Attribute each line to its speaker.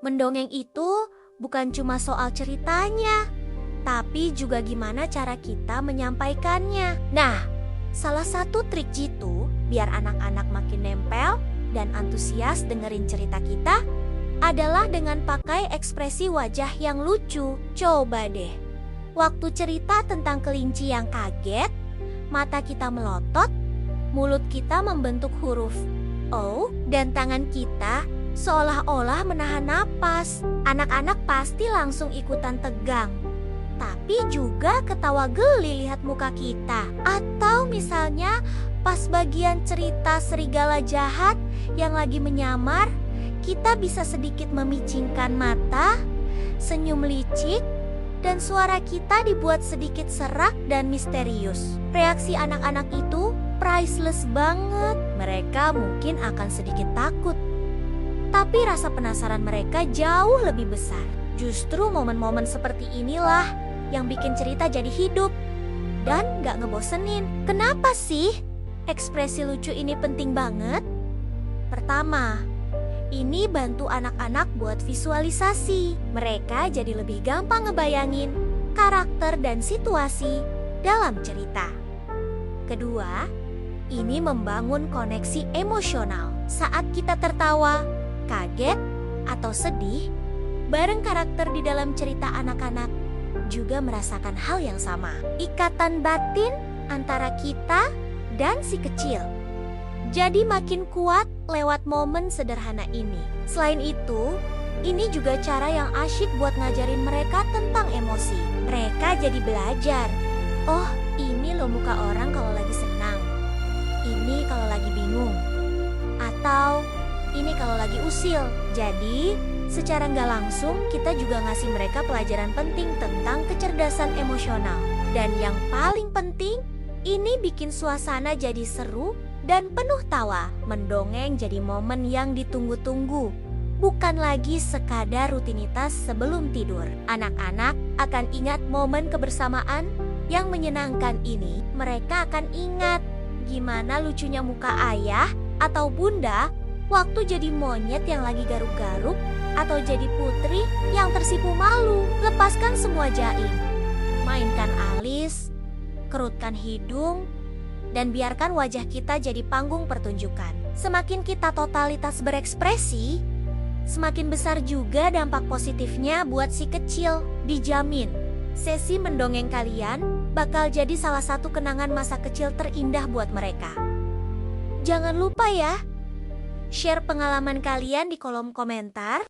Speaker 1: Mendongeng itu bukan cuma soal ceritanya, tapi juga gimana cara kita menyampaikannya. Nah, salah satu trik jitu biar anak-anak makin nempel dan antusias dengerin cerita kita adalah dengan pakai ekspresi wajah yang lucu. Coba deh, waktu cerita tentang kelinci yang kaget, mata kita melotot, mulut kita membentuk huruf O, dan tangan kita seolah-olah menahan napas. Anak-anak pasti langsung ikutan tegang, tapi juga ketawa geli lihat muka kita. Atau misalnya pas bagian cerita serigala jahat yang lagi menyamar, kita bisa sedikit memicingkan mata, senyum licik, dan suara kita dibuat sedikit serak dan misterius. Reaksi anak-anak itu priceless banget. Mereka mungkin akan sedikit takut, tapi rasa penasaran mereka jauh lebih besar. Justru momen-momen seperti inilah yang bikin cerita jadi hidup dan gak ngebosenin. Kenapa sih ekspresi lucu ini penting banget? Pertama, ini bantu anak-anak buat visualisasi. Mereka jadi lebih gampang ngebayangin karakter dan situasi dalam cerita. Kedua, ini membangun koneksi emosional. Saat kita tertawa, kaget, atau sedih, bareng karakter di dalam cerita anak-anak juga merasakan hal yang sama. Ikatan batin antara kita dan si kecil jadi makin kuat lewat momen sederhana ini. Selain itu, ini juga cara yang asyik buat ngajarin mereka tentang emosi. Mereka jadi belajar. Oh, ini loh muka orang kalau lagi senang. Ini kalau lagi bingung. Atau ini kalau lagi usil. Jadi, secara nggak langsung kita juga ngasih mereka pelajaran penting tentang kecerdasan emosional. Dan yang paling penting, ini bikin suasana jadi seru dan penuh tawa. Mendongeng jadi momen yang ditunggu-tunggu, bukan lagi sekadar rutinitas sebelum tidur. Anak-anak akan ingat momen kebersamaan yang menyenangkan ini. Mereka akan ingat gimana lucunya muka ayah atau bunda waktu jadi monyet yang lagi garuk-garuk, atau jadi putri yang tersipu malu. Lepaskan semua jaim, mainkan alis, kerutkan hidung, dan biarkan wajah kita jadi panggung pertunjukan. Semakin kita totalitas berekspresi, semakin besar juga dampak positifnya buat si kecil. Dijamin, sesi mendongeng kalian bakal jadi salah satu kenangan masa kecil terindah buat mereka. Jangan lupa ya, share pengalaman kalian di kolom komentar.